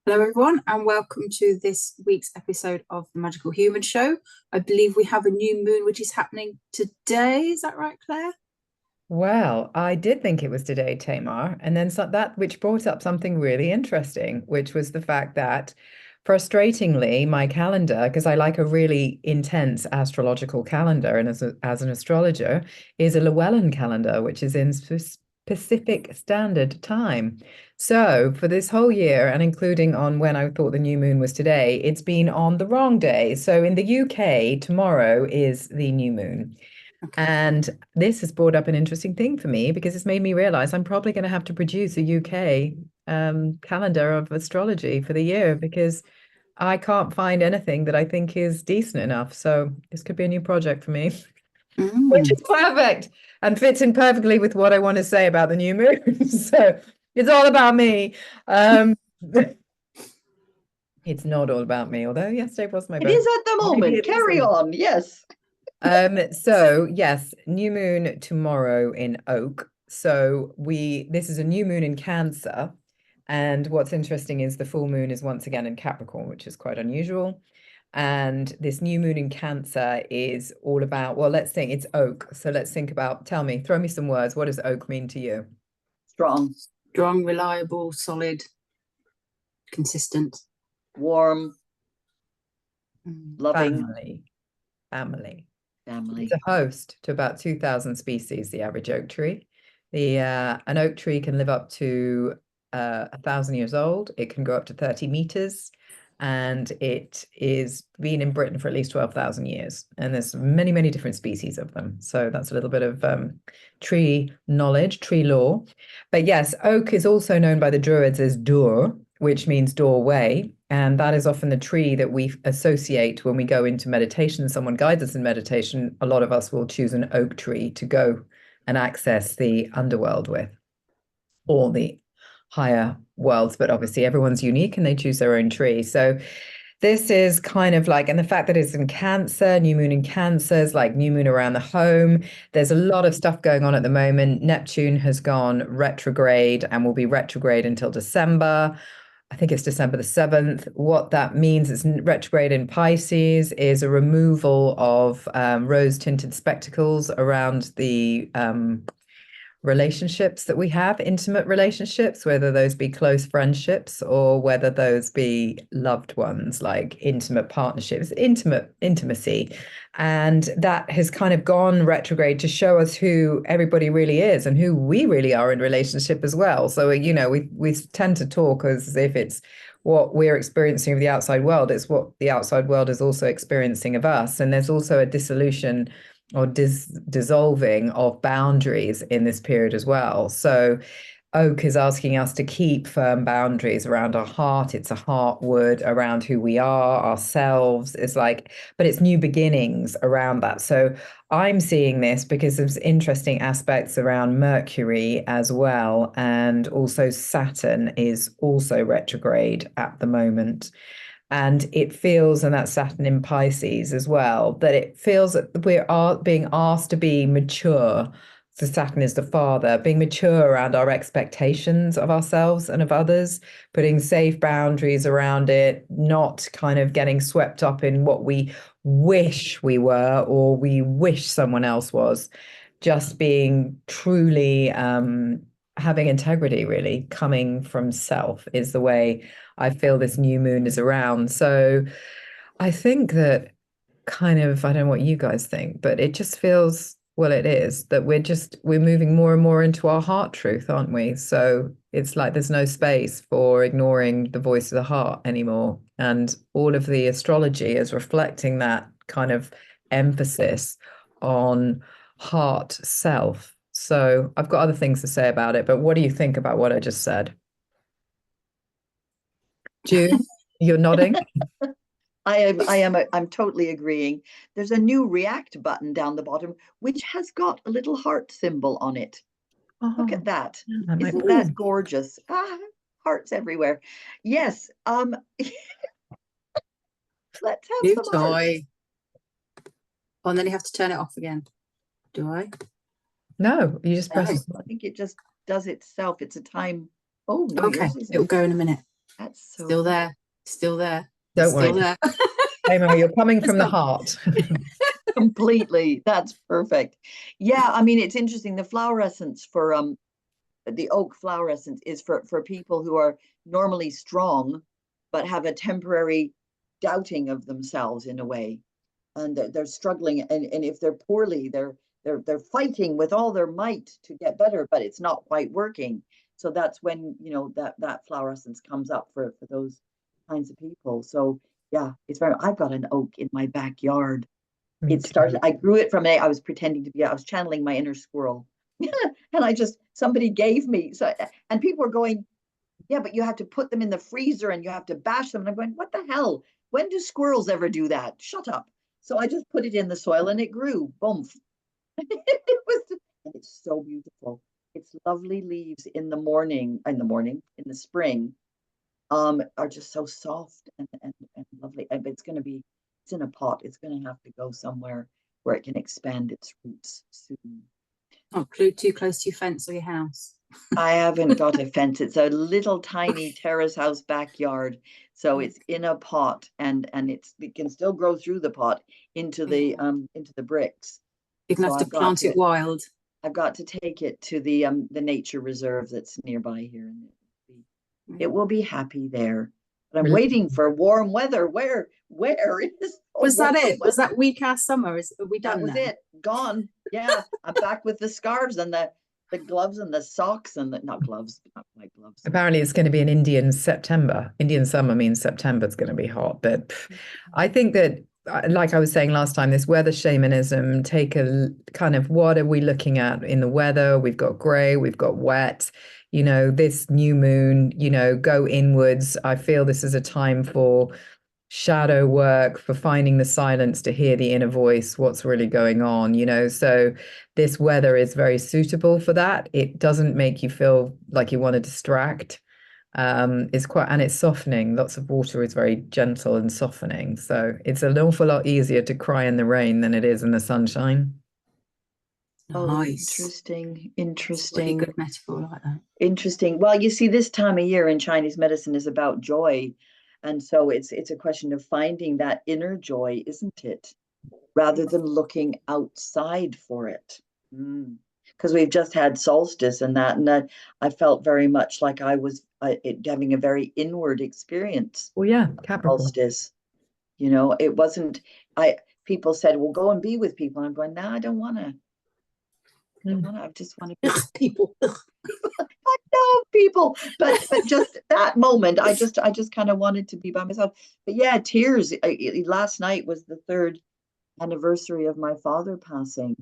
Hello, everyone, and welcome to this week's episode of the Magical Human Show. I believe we have a new moon which is happening today. Is that right, Claire? Well, I did think it was today, Tamar, and then that which brought up something really interesting, which was the fact that frustratingly, my calendar, because I like a really intense astrological calendar, and as an astrologer, is a Llewellyn calendar, which is in Pacific Standard Time. So for this whole year, and including on when I thought the new moon was today, it's been on the wrong day. So in the UK, tomorrow is the new moon. Okay. And this has brought up an interesting thing for me because it's made me realize I'm probably going to have to produce a UK calendar of astrology for the year because I can't find anything that I think is decent enough. So this could be a new project for me, which Mm. is perfect and fits in perfectly with what I want to say about the new moon. So it's all about me. Um, it's not all about me, although yesterday was my It birthday. is at the Maybe moment. it is. Carry on. Yes. So yes, new moon tomorrow in Oak. So this is a new moon in Cancer. And what's interesting is the full moon is once again in Capricorn, which is quite unusual. And this new moon in Cancer is all about, well, let's think it's Oak. So let's think about, tell me, throw me some words. What does Oak mean to you? Strong, Strong, reliable, solid, consistent. warm, loving Family. Family. It's family. a host to about 2,000 species, the average oak tree. An oak tree can live up to 1,000 years old. It can go up to 30 meters, and it is been in Britain for at least 12,000 years. And there's many, many different species of them. So that's a little bit of tree knowledge, tree lore. But yes, oak is also known by the Druids as Dur, which means doorway. And that is often the tree that we associate when we go into meditation. Someone guides us in meditation. A lot of us will choose an oak tree to go and access the underworld with, or the higher worlds. But obviously, everyone's unique and they choose their own tree. So this is kind of like, and the fact that it's in Cancer, new moon in Cancer is like new moon around the home. There's a lot of stuff going on at the moment. Neptune has gone retrograde and will be retrograde until December. I think it's December the 7th. What that means is retrograde in Pisces is a removal of rose-tinted spectacles around the relationships that we have, intimate relationships, whether those be close friendships or whether those be loved ones, like intimate partnerships, intimacy. And that has kind of gone retrograde to show us who everybody really is and who we really are in relationship as well. So, we tend to talk as if it's what we're experiencing of the outside world. It's what the outside world is also experiencing of us. And there's also a dissolution or dissolving of boundaries in this period as well. So Oak is asking us to keep firm boundaries around our heart. It's a heart wood around who we are, ourselves. It's like, but it's new beginnings around that. So I'm seeing this because there's interesting aspects around Mercury as well. And also Saturn is also retrograde at the moment. And it feels, and that's Saturn in Pisces as well, that it feels that we're being asked to be mature. So Saturn is the father, being mature around our expectations of ourselves and of others, putting safe boundaries around it, not kind of getting swept up in what we wish we were or we wish someone else was, just being truly having integrity, really coming from self is the way I feel this new moon is around. So I think that kind of, I don't know what you guys think, but it just feels, well, it is that we're moving more and more into our heart truth, aren't we? So it's like there's no space for ignoring the voice of the heart anymore. And all of the astrology is reflecting that kind of emphasis on heart self. So I've got other things to say about it, but what do you think about what I just said? Jude, you're nodding. I'm totally agreeing. There's a new react button down the bottom, which has got a little heart symbol on it. Look Oh, at that. I might Isn't put that gorgeous? Hearts everywhere. Yes. Let's have New some toy. hearts. Oh, and then you have to turn it off again. Do I? No, you just press. No. I think it just does itself. It's a time. Oh no, Okay, yours it'll isn't. go in a minute. That's so Still there. Still there. Don't Still worry. there. Tamar, you're coming from the not- heart. completely. That's perfect. Yeah, I mean, it's interesting. The flower essence for the oak flower essence is for people who are normally strong, but have a temporary doubting of themselves in a way, and they're struggling. And if they're poorly, they're fighting with all their might to get better, but it's not quite working. So that's when that flower essence comes up for those kinds of people. So yeah, it's very. I've got an oak in my backyard. Me It too. started, I grew it from I was pretending to be, I was channeling my inner squirrel. And somebody gave me, so, and people were going, yeah, but you have to put them in the freezer and you have to bash them. And I'm going, what the hell? When do squirrels ever do that? Shut up. So I just put it in the soil and it grew. Boom. And it's so beautiful. It's lovely leaves in the spring, are just so soft and lovely. And it's in a pot. It's going to have to go somewhere where it can expand its roots soon. Not too close to your fence or your house. I haven't got a fence. It's a little tiny terrace house backyard. So it's in a pot and it can still grow through the pot into the bricks. You're gonna So have to plant it wild. I've got to take it to the nature reserve that's nearby here, and it will be happy there. But I'm waiting for warm weather. Where is Was that it? weather? Was that weak ass summer? Are we done That was now? it. Gone. Yeah, I'm back with the scarves and the gloves and the socks and not gloves, not quite gloves. Apparently, it's going to be an Indian September. Indian summer means September is going to be hot. But I think that, like I was saying last time, this weather shamanism, take a kind of what are we looking at in the weather? We've got grey, we've got wet, this new moon, go inwards. I feel this is a time for shadow work, for finding the silence to hear the inner voice, what's really going on, so this weather is very suitable for that. It doesn't make you feel like you want to distract. It's softening. Lots of water is very gentle and softening, so it's an awful lot easier to cry in the rain than it is in the sunshine. Nice. Interesting. Really good metaphor like that. Interesting. Well, you see, this time of year in Chinese medicine is about joy. And so it's a question of finding that inner joy, isn't it? Rather than looking outside for it. Because we've just had solstice and I felt very much like I was having a very inward experience. Well, yeah, Capricorn. Solstice. It wasn't, people said, well, go and be with people. And I'm going, nah, I don't want to. I just want to be with people. I know people, but just that moment, I just kind of wanted to be by myself. But yeah, tears. Last night was the 3rd anniversary of my father passing,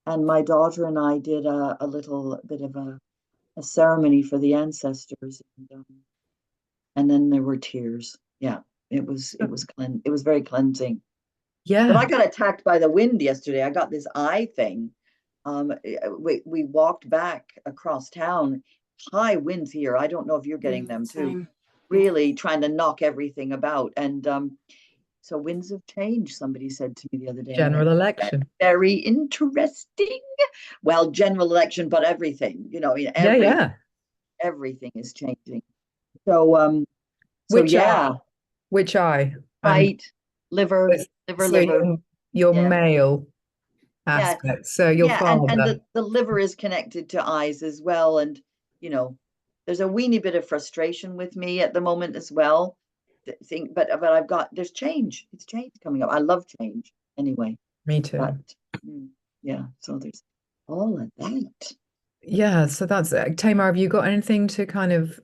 and my daughter and I did a little bit of a ceremony for the ancestors, and then there were tears. Yeah, it was very cleansing. Yeah. But I got attacked by the wind yesterday. I got this eye thing. We walked back across town. High winds here. I don't know if you're getting them too. Same. Really trying to knock everything about. And so winds of change, somebody said to me the other day. General election. Very interesting. Well, general election, but everything, everything is changing. So which yeah. eye? Which eye? Right. Liver. Your male aspect. Yeah. So your father. And the liver is connected to eyes as well. And, there's a weeny bit of frustration with me at the moment as well. But there's change. It's change coming up. I love change anyway. Me too. But, yeah. So there's all of that. Yeah. So that's Tamar. Have you got anything to kind of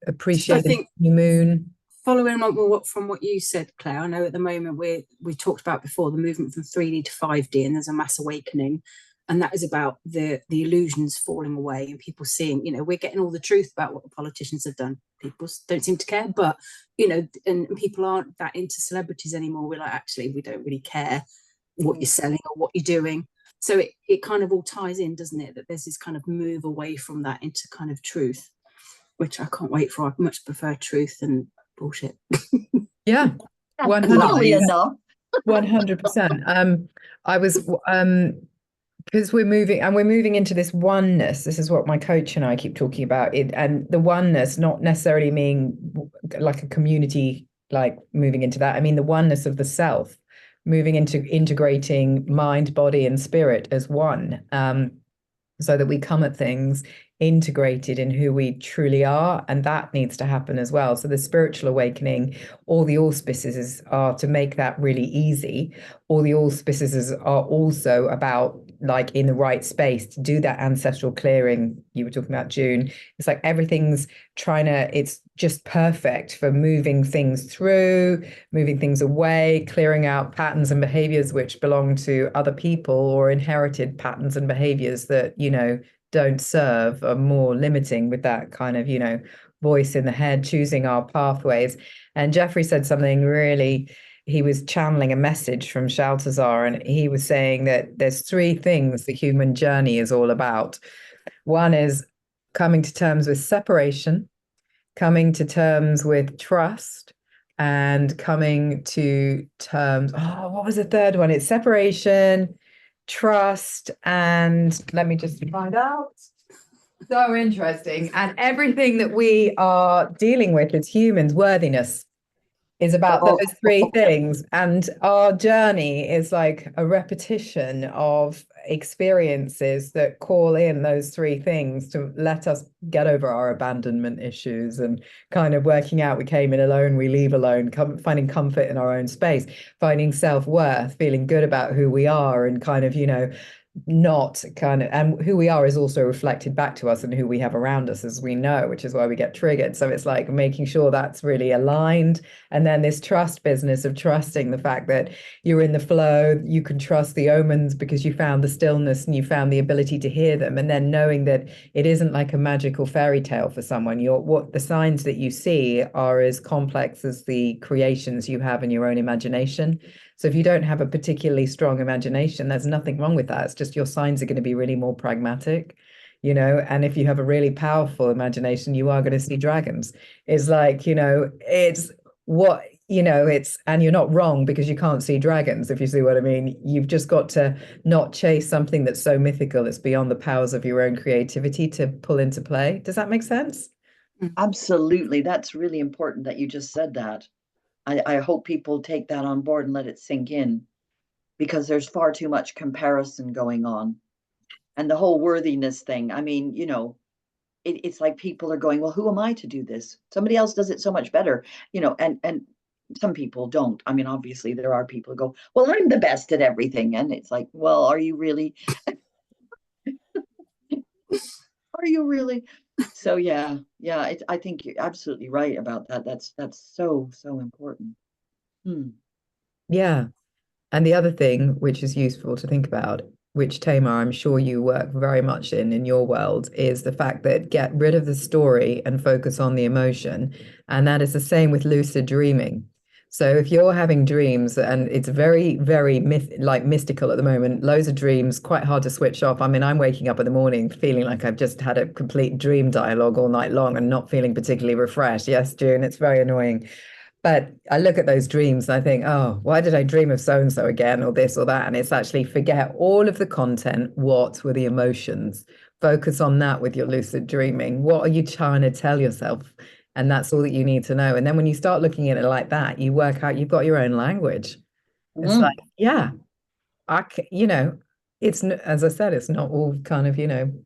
appreciate the new moon? Following on from what you said, Claire, I know at the moment we talked about before the movement from 3D to 5D, and there's a mass awakening, and that is about the illusions falling away and people seeing, we're getting all the truth about what the politicians have done. People don't seem to care, but and people aren't that into celebrities anymore. We're like, actually, we don't really care what you're selling or what you're doing. So it kind of all ties in, doesn't it? That there's this kind of move away from that into kind of truth, which I can't wait for. I much prefer truth and bullshit. Yeah, 100%. 100%. I was Because we're moving into this oneness. This is what my coach and I keep talking about. And the oneness, not necessarily meaning like a community, like moving into that. I mean the oneness of the self, moving into integrating mind, body, and spirit as one. So that we come at things integrated in who we truly are, and that needs to happen as well. So the spiritual awakening, all the auspices are to make that really easy. All the auspices are also about, like, in the right space to do that ancestral clearing. You were talking about June. It's like everything's it's just perfect for moving things through, moving things away, clearing out patterns and behaviors which belong to other people, or inherited patterns and behaviors that, don't serve, are more limiting, with that kind of, voice in the head, choosing our pathways. And Jeffrey said something really, he was channeling a message from Shaltazar, and he was saying that there's three things the human journey is all about. One is coming to terms with separation, coming to terms with trust, and coming to terms, what was the third one? It's separation, trust, and let me just find out. So interesting. And everything that we are dealing with as humans, worthiness, is about those three things. And our journey is like a repetition of experiences that call in those three things to let us get over our abandonment issues, and kind of working out we came in alone, we leave alone, finding comfort in our own space, finding self-worth, feeling good about who we are, and kind of, not kind of, and who we are is also reflected back to us and who we have around us, as we know, which is why we get triggered. So it's like making sure that's really aligned. And then this trust business of trusting the fact that you're in the flow, you can trust the omens because you found the stillness and you found the ability to hear them. And then knowing that it isn't like a magical fairy tale for someone. What the signs that you see are as complex as the creations you have in your own imagination. So if you don't have a particularly strong imagination, there's nothing wrong with that. It's just your signs are going to be really more pragmatic, and if you have a really powerful imagination, you are going to see dragons. It's like, it's what, and you're not wrong because you can't see dragons, if you see what I mean. You've just got to not chase something that's so mythical, it's beyond the powers of your own creativity to pull into play. Does that make sense? Absolutely. That's really important that you just said that. I hope people take that on board and let it sink in, because there's far too much comparison going on. And the whole worthiness thing, I mean, it's like people are going, well, who am I to do this? Somebody else does it so much better, and some people don't. I mean, obviously there are people who go, well, I'm the best at everything. And it's like, well, are you really? Are you really? So yeah, I think you're absolutely right about that. That's so important. Yeah. And the other thing which is useful to think about, which Tamar, I'm sure you work very much in your world, is the fact that get rid of the story and focus on the emotion. And that is the same with lucid dreaming. So if you're having dreams, and it's very, very mystical at the moment, loads of dreams, quite hard to switch off. I mean, I'm waking up in the morning feeling like I've just had a complete dream dialogue all night long and not feeling particularly refreshed. Yes, June, it's very annoying. But I look at those dreams and I think, oh, why did I dream of so-and-so again, or this or that? And it's actually forget all of the content. What were the emotions? Focus on that with your lucid dreaming. What are you trying to tell yourself? And that's all that you need to know. And then when you start looking at it like that, you work out you've got your own language. It's like, yeah, it's, as I said, it's not all kind of,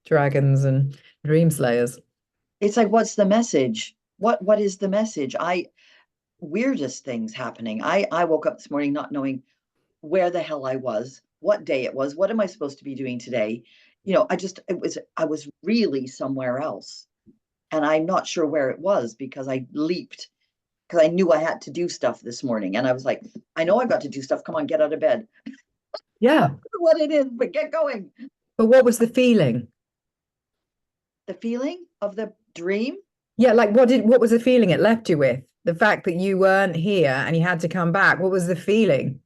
dragons and dream slayers. It's like, what's the message? What is the message? Weirdest things happening. I woke up this morning not knowing where the hell I was, what day it was, what am I supposed to be doing today? I was really somewhere else. And I'm not sure where it was, because I leaped, because I knew I had to do stuff this morning. And I was like, I know I've got to do stuff. Come on, get out of bed. Yeah. What it is, but get going. But what was the feeling? The feeling of the dream? Yeah, like what was the feeling it left you with? The fact that you weren't here and you had to come back. What was the feeling?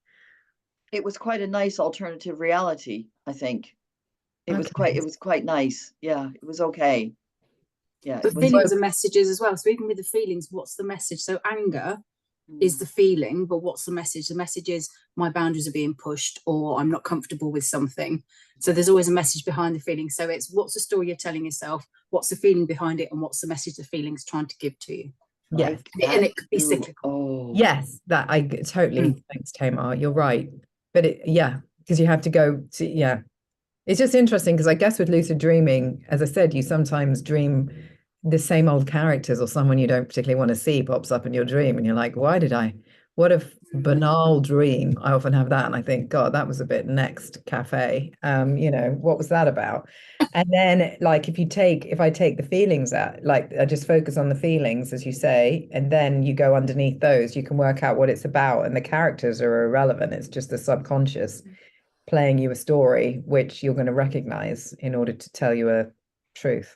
It was quite a nice alternative reality, I think. It was quite nice. Yeah, it was okay. Yeah. But feelings are messages as well. So even with the feelings, what's the message? So anger is the feeling, but what's the message? The message is my boundaries are being pushed, or I'm not comfortable with something. So there's always a message behind the feeling. So it's what's the story you're telling yourself, what's the feeling behind it, and what's the message the feeling's trying to give to you. Yes. And it could be cyclical. Oh. Yes, that I totally, thanks, Tamar. You're right. But because you have to go to, it's just interesting because I guess with lucid dreaming, as I said, you sometimes dream the same old characters, or someone you don't particularly want to see pops up in your dream, and you're like, what a banal dream. I often have that, and I think, God, that was a bit next cafe. What was that about? And then, like, if I take the feelings out, like, I just focus on the feelings, as you say, and then you go underneath those, you can work out what it's about, and the characters are irrelevant. It's just the subconscious playing you a story, which you're going to recognize in order to tell you a truth.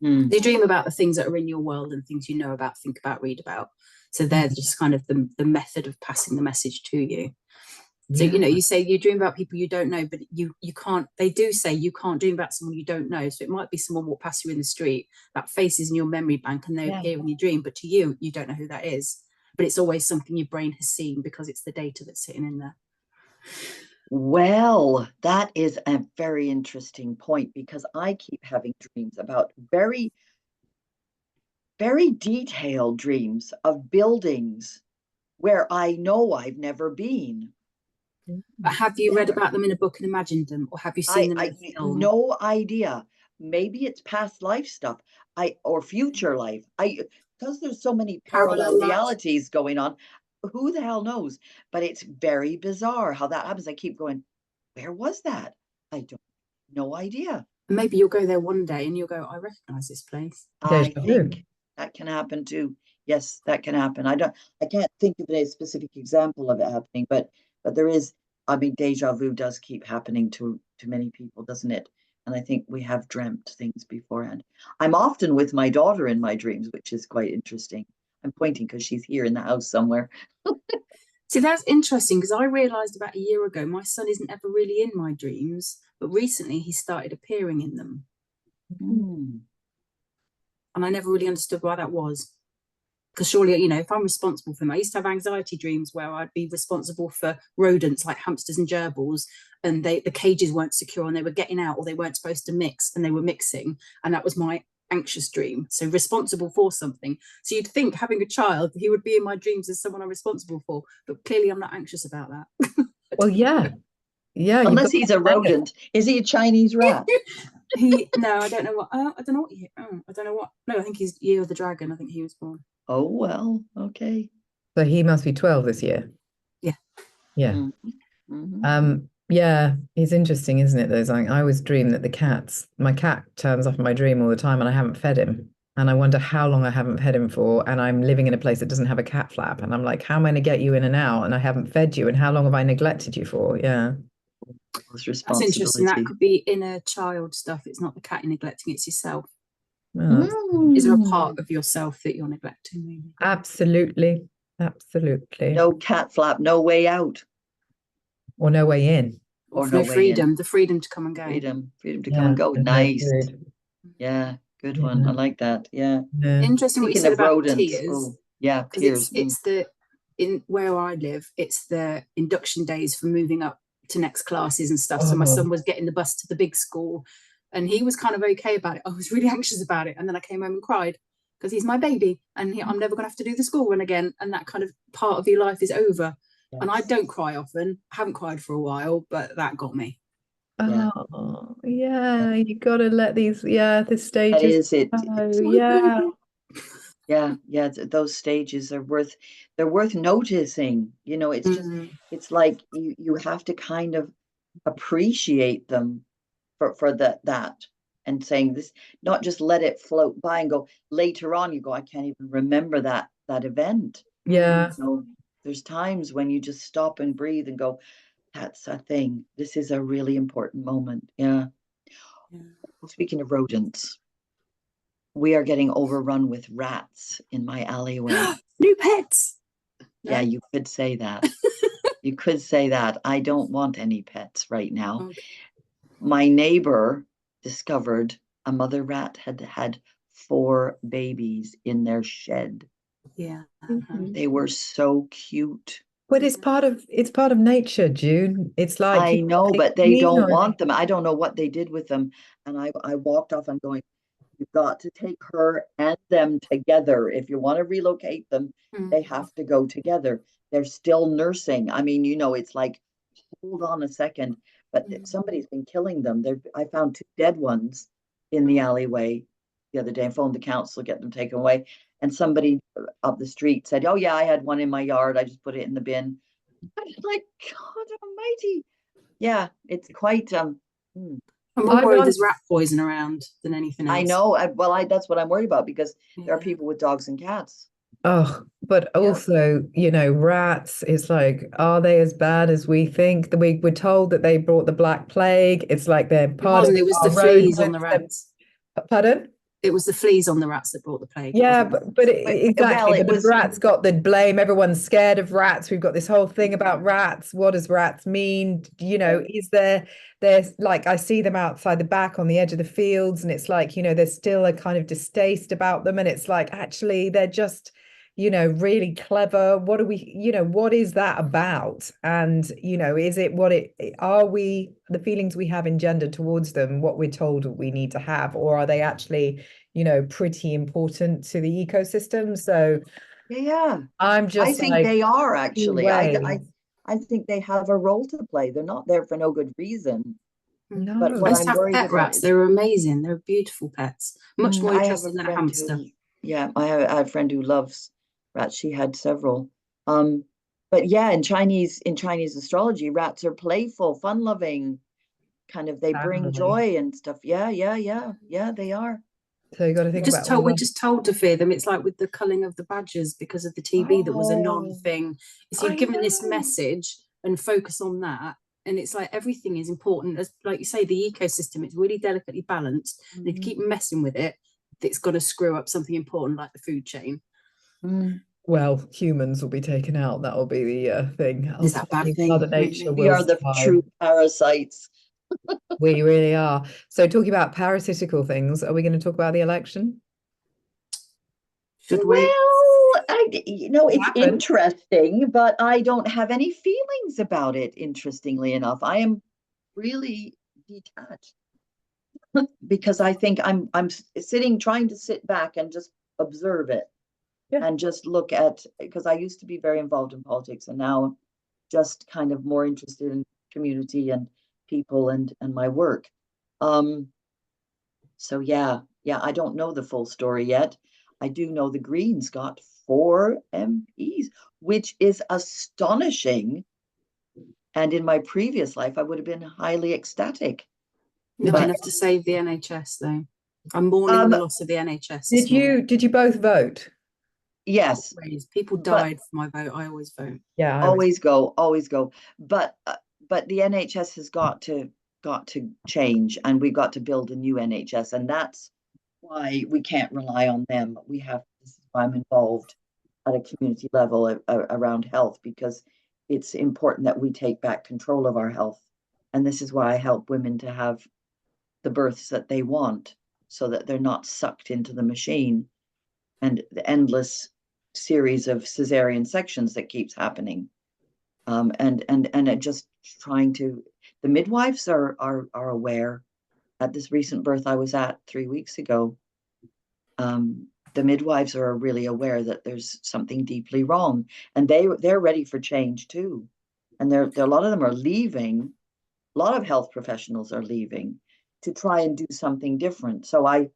They dream about the things that are in your world and things you know about, think about, read about. So they're just kind of the method of passing the message to you. So, you say you dream about people you don't know, but you can't, they do say you can't dream about someone you don't know. So it might be someone walk past you in the street, that face is in your memory bank and they appear in your dream, but to you don't know who that is. But it's always something your brain has seen because it's the data that's sitting in there. Well, that is a very interesting point, because I keep having dreams about very, very detailed dreams of buildings where I know I've never been. But have you read about them in a book and imagined them, or have you seen them in a film? No idea. Maybe it's past life stuff, or future life. Because there's so many parallel realities going on. Who the hell knows? But it's very bizarre how that happens. I keep going, where was that? No idea. Maybe you'll go there one day and you'll go, I recognize this place. I think that can happen too. Yes, that can happen. I can't think of a specific example of it happening, but there is, I mean, deja vu does keep happening to many people, doesn't it? And I think we have dreamt things beforehand. I'm often with my daughter in my dreams, which is quite interesting. I'm pointing because she's here in the house somewhere. See, that's interesting, because I realized about a year ago, my son isn't ever really in my dreams, but recently he started appearing in them. And I never really understood why that was. Because surely, if I'm responsible for them, I used to have anxiety dreams where I'd be responsible for rodents like hamsters and gerbils, and the cages weren't secure and they were getting out, or they weren't supposed to mix and they were mixing. And that was my anxious dream. So responsible for something. So you'd think, having a child, he would be in my dreams as someone I'm responsible for, but clearly I'm not anxious about that. Well, yeah. Unless he's a rodent. Is he a Chinese rat? No, I don't know what. I don't know what. I don't know what. No, I think he's Year of the Dragon. I think he was born. Oh well, okay. So he must be 12 this year. Yeah. Yeah. Yeah, it's interesting, isn't it? Those, I always dream that my cat turns up in my dream all the time, and I haven't fed him. And I wonder how long I haven't fed him for. And I'm living in a place that doesn't have a cat flap. And I'm like, how am I going to get you in and out? And I haven't fed you. And how long have I neglected you for? Yeah. That's interesting. That could be inner child stuff. It's not the cat you're neglecting, it's yourself. Is there a part of yourself that you're neglecting? Maybe? Absolutely. No cat flap, no way out. Or no way in. Or no freedom. The freedom to come and go. Freedom to come and go. Nice. Yeah, good one. I like that. Yeah. Interesting what you said about tears. Oh, yeah, tears. It's in where I live, it's the induction days for moving up to next classes and stuff. So my son was getting the bus to the big school, and he was kind of okay about it. I was really anxious about it, and then I came home and cried because he's my baby, and I'm never going to have to do the school run again, and that kind of part of your life is over. Yes. And I don't cry often. I haven't cried for a while, but that got me. Oh yeah, you got to let these this stages. That is it. Yeah. Yeah, those stages are worth noticing. It's just it's like you have to kind of appreciate them for that, and saying this, not just let it float by and go. Later on you go, I can't even remember that event. Yeah. So there's times when you just stop and breathe and go, that's a thing. This is a really important moment. Yeah. Well, speaking of rodents, we are getting overrun with rats in my alleyway. New pets. Yeah, you could say that. You could say that. I don't want any pets right now. Okay. My neighbor discovered a mother rat had 4 babies in their shed. Yeah. They were so cute. But it's part of nature, June. It's like I know, but they lean don't on it. want them. I don't know what they did with them. And I walked off. I'm going, you've got to take her and them together. If you want to relocate them, they have to go together. They're still nursing. I mean, it's like, hold on a second. But somebody's been killing them. I found 2 dead ones in the alleyway the other day. I phoned the council to get them taken away. And somebody up the street said, oh, yeah, I had one in my yard. I just put it in the bin. I was like, God almighty. Yeah, it's quite I'm more I worried want there's rat poison around than anything else. I know. That's what I'm worried about, because there are Yeah. people with dogs and cats. Oh, but also, rats, it's like, are they as bad as we think? That we were told that they brought the Black Plague. It's like they're It part of wasn't, it was our the fleas on the rodents. rats. Pardon? It was the fleas on the rats that brought the plague. Yeah, It wasn't but rats. exactly. Well, it But the was. rats got the blame. Everyone's scared of rats. We've got this whole thing about rats. What does rats mean? Is there's like, I see them outside the back on the edge of the fields, and it's like, there's still a kind of distaste about them. And it's like, actually, they're just, really clever. What what is that about? And, is it are we, the feelings we have engendered towards them, what we're told we need to have, or are they actually, pretty important to the ecosystem? So Yeah, I'm I just think like, they are actually. way. I think they have a role to play. They're not there for no good reason. But No. I what used to I'm have worried pet about rats. is, They were amazing. They were beautiful pets. Much more I have a interesting than a friend hamster. I have a friend who loves rats. She had several. Um, but yeah, in Chinese astrology, rats are playful, fun-loving, kind of, they bring Family. joy and stuff. Yeah, they are. So you got to think about all We're that. just told to fear them. It's like with the culling of the badgers because of the TB that was a Oh, non-thing. So I you're given this know. message and focus on that. And it's like everything is important. As like you say, the ecosystem, it's really delicately balanced. And if you keep messing with it, it's going to screw up something important like the food chain. Mm. Well, humans will be taken out. That will be the thing. Is that a bad Ultimately, thing? Mother Nature Maybe. We will are the survive. true parasites. We really are. So, talking about parasitical things, are we going to talk about the election? Should Well, we? it's Happened. interesting, but I don't have any feelings about it, interestingly enough. I am really detached because I think I'm trying to sit back and just observe it, Yeah. and just look at, because I used to be very involved in politics, and now just kind of more interested in community and people and my work. So yeah, I don't know the full story yet. I do know the Greens got 4 MPs, which is astonishing. And in my previous life, I would have been highly ecstatic. Not But enough to save the NHS, though. I'm mourning the loss of the NHS this morning. Did you both vote? yes, People but died for my vote. I always vote. Yeah, I was. always go, always go. But the NHS has got to change, and we've got to build a new NHS, and that's why we can't rely on them. This is why I'm involved at a community level around health, because it's important that we take back control of our health. And this is why I help women to have the births that they want, so that they're not sucked into the machine and the endless series of cesarean sections that keeps happening. And just trying to, the midwives are aware. At this recent birth I was at 3 weeks ago, the midwives are really aware that there's something deeply wrong, and they're ready for change too. And there a lot of them are leaving. A lot of health professionals are leaving to try and do something different. So I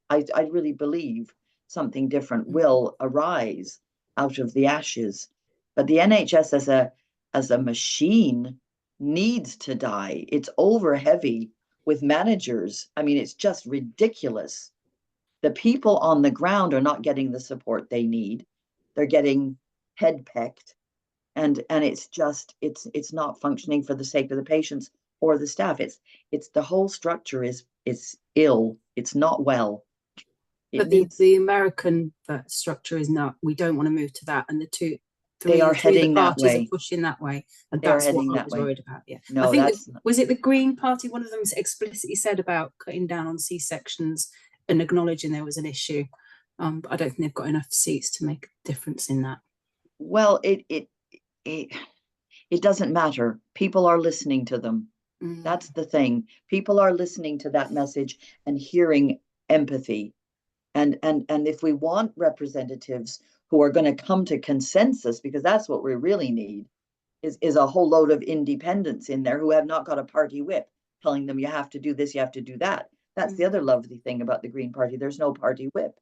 really believe something different will arise out of the ashes. But the NHS as a machine needs to die. It's over heavy with managers. I mean, it's just ridiculous. The people on the ground are not getting the support they need. They're getting head pecked, and it's not functioning for the sake of the patients or the staff. It's the whole structure is ill. It's not well. It But needs. the American structure is not. We don't want to move to that. And They are three of the heading that parties are way. pushing that way, and They are that's what heading I that was way. worried about. Yeah, I No, think that's was it the Green Party? One of them explicitly said about cutting down on C-sections and acknowledging there was an issue. But I don't think they've got enough seats to make a difference in that. Well, it doesn't matter. People are listening to them. That's the thing. People are listening to that message and hearing empathy. And if we want representatives who are going to come to consensus, because that's what we really need, is a whole load of independents in there who have not got a party whip telling them you have to do this, you have to do that. That's the other lovely thing about the Green Party. There's no party whip.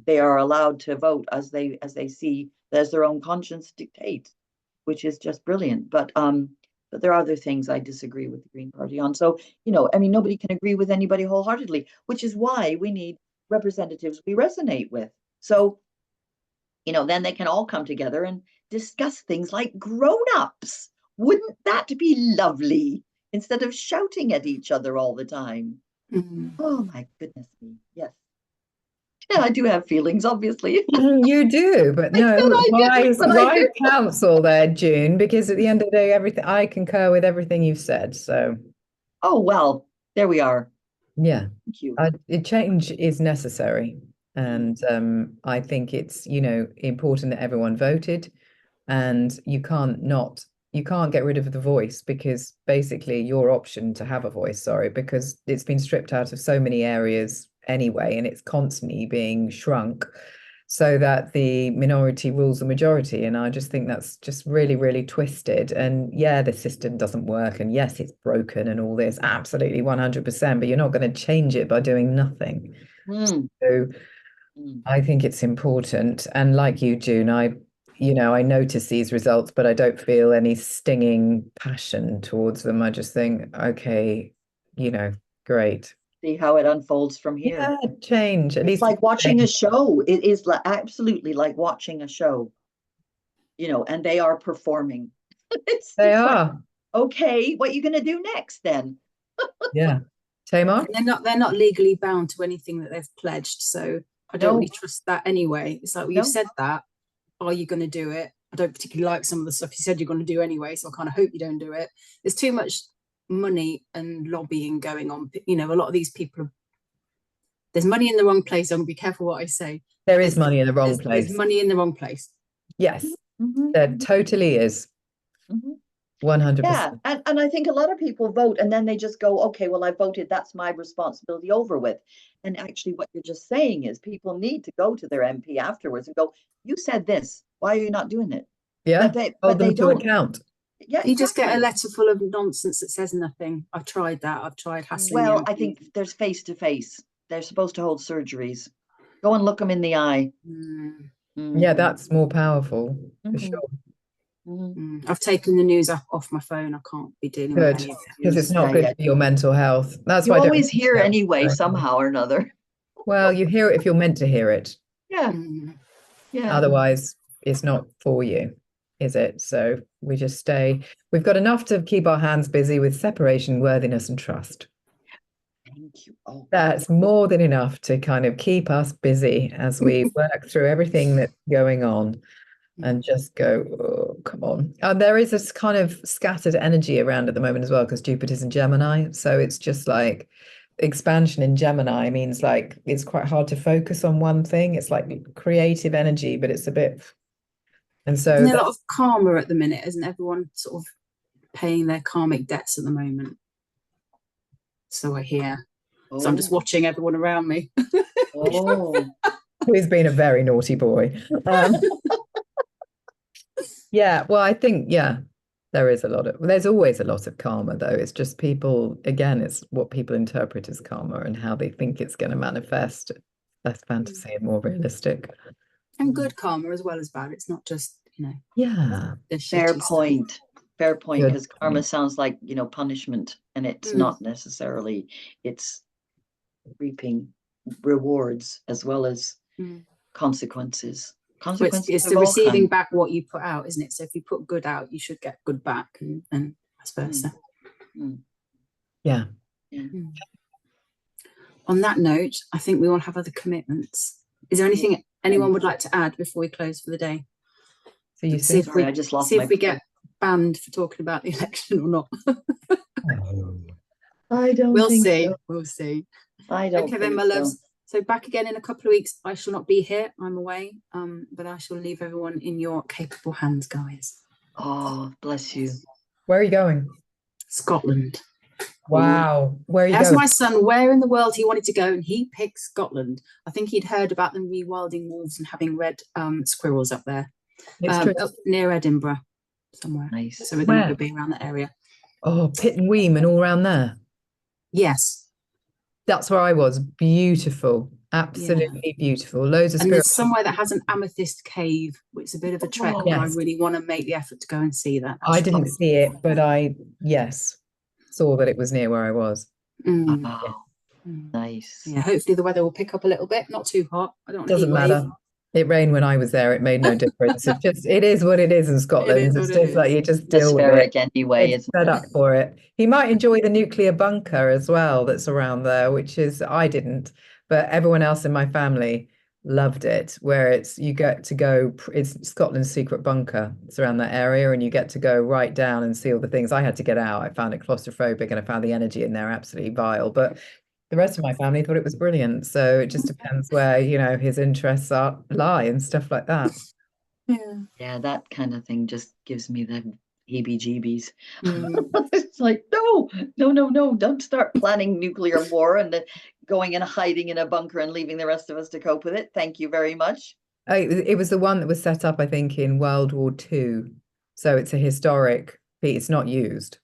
They are allowed to vote as they see, as their own conscience dictates, which is just brilliant. But there are other things I disagree with the Green Party on. So, I mean, nobody can agree with anybody wholeheartedly, which is why we need representatives we resonate with. So, then they can all come together and discuss things like grown-ups. Wouldn't that be lovely? Instead of shouting at each other all the time. Oh my goodness me. Yes. Yeah, I do have feelings, obviously. You do, but no, wise counsel there, June, because at the end of the day, I concur with everything you've said. So, oh well, there we are. Yeah, thank you. Change is necessary, and I think it's important that everyone voted, and you can't get rid of the voice, because basically your option to have a voice, because it's been stripped out of so many areas anyway, and it's constantly being shrunk so that the minority rules the majority. And I just think that's just really, really twisted. And yeah, the system doesn't work, and yes, it's broken and all this, absolutely 100%, but you're not going to change it by doing nothing. So I think it's important. And like you, June, I notice these results, but I don't feel any stinging passion towards them. I just think, okay, great. See how it unfolds from here. Yeah, change. At least it's like watching a show. It is absolutely like watching a show, and they are performing. They are. Like, okay, what are you going to do next then? Yeah. Tamar? They're not legally bound to anything that they've pledged, so I don't really trust that anyway. It's like, well, you've said that. Are you going to do it? I don't particularly like some of the stuff you said you're going to do anyway, so I kind of hope you don't do it. There's too much money and lobbying going on. A lot of these people, there's money in the wrong place. I'm going to be careful what I say. There is money in the wrong place. There's money in the wrong place. Yes, there totally is. 100%. Yeah, and I think a lot of people vote and then they just go, okay, well, I voted, that's my responsibility, over with. And actually what you're just saying is people need to go to their MP afterwards and go, you said this, why are you not doing it? Yeah, but they don't. Account. Yeah, you just get a letter full of nonsense that says nothing. I've tried that. I've tried hassling. Well, I think there's face-to-face. They're supposed to hold surgeries. Go and look them in the eye. Yeah, that's more powerful for sure. I've taken the news app off my phone. I can't be dealing with it because it's not good for your mental health. That's you why always hear anyway, somehow or another. Well, you hear it if you're meant to hear it. Yeah. Yeah. Otherwise, it's not for you, is it? So we just stay. We've got enough to keep our hands busy with separation, worthiness, and trust. Thank you. Oh, that's more than enough to kind of keep us busy as we work through everything that's going on. And just go, oh, come on. There is this kind of scattered energy around at the moment as well, because Jupiter's in Gemini. So it's just like expansion in Gemini means like it's quite hard to focus on one thing. It's like creative energy, but it's a bit. And so there's a lot of karma at the minute, isn't everyone sort of paying their karmic debts at the moment? So I hear. Oh. So I'm just watching everyone around me. Who's been a very naughty boy. Yeah, well, I think, there's always a lot of karma, though. It's just people, again, it's what people interpret as karma and how they think it's going to manifest. Less fantasy and more realistic. And good karma as well as bad. It's not just, Yeah. Fair point. Fair point, because karma sounds like, punishment, and it's not necessarily. It's reaping rewards as well as consequences. It's the receiving back what you put out, isn't it? So if you put good out, you should get good back, and vice versa. Yeah. On that note, I think we all have other commitments. Is there anything anyone would like to add before we close for the day? So you see if we get banned for talking about the election or not. I don't. We'll think see. So. We'll see. I don't. Okay, then, my loves. So back again in a couple of weeks. I shall not be here. I'm away. But I shall leave everyone in your capable hands, guys. Oh, bless you. Where are you going? Scotland. Wow. Where are you Asked going? my son where in the world he wanted to go, and he picked Scotland. I think he'd heard about them rewilding wolves and having red squirrels up there. Up near Edinburgh, somewhere. Nice. So we're going to be around that area. Oh, Pitt and Weem and all around there. Yes. That's where I was. Beautiful. Absolutely beautiful. Loads of And there's spiritual. somewhere that has an amethyst cave, which is a bit of a trek, but I really want to make the effort to go and see that. I didn't see it, but I saw that it was near where I was. Wow. Nice. Yeah, hopefully the weather will pick up a little bit, not too hot. I don't want Doesn't matter. It rained when I was there. It made no difference. It is what it is in Scotland. It's just like you just deal with it. Anyway, it's fed up for it. He might enjoy the nuclear bunker as well that's around there, which is I didn't, but everyone else in my family loved it. Where you get to go. It's Scotland's secret bunker. It's around that area, and you get to go right down and see all the things. I had to get out. I found it claustrophobic, and I found the energy in there absolutely vile. But the rest of my family thought it was brilliant. So it just depends where, his interests lie and stuff like that. Yeah, that kind of thing just gives me the heebie-jeebies. It's like, no, don't start planning nuclear war and going and hiding in a bunker and leaving the rest of us to cope with it. Thank you very much. It was the one that was set up, I think, in World War II. So it's a historic, it's not used.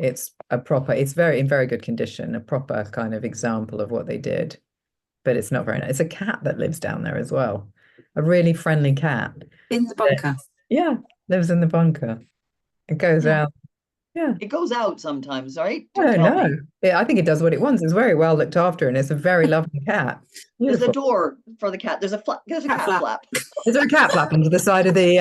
It's it's in very good condition, a proper kind of example of what they did. But it's not very nice. It's a cat that lives down there as well. A really friendly cat. In the bunker. Yeah, lives in the bunker. It goes around. Yeah. It goes out sometimes, right? I don't know. I think it does what it wants. It's very well looked after, and it's a very lovely cat. Beautiful. There's a door for the cat. There's a cat flap. Is there a cat flap into the side of the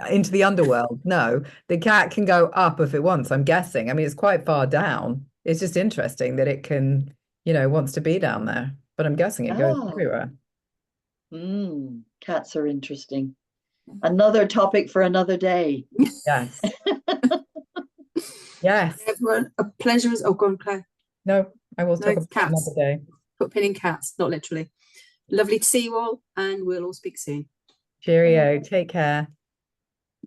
into the underworld? No, the cat can go up if it wants, I'm guessing. I mean, it's quite far down. It's just interesting that it can, wants to be down there. But I'm guessing it goes everywhere. Cats are interesting. Another topic for another day. Yes. Yes. Everyone, a pleasure. Oh, go on, Claire. No, I will talk about cats. Another day. Put pin in cats, not literally. Lovely to see you all, and we'll all speak soon. Cheerio. Take care.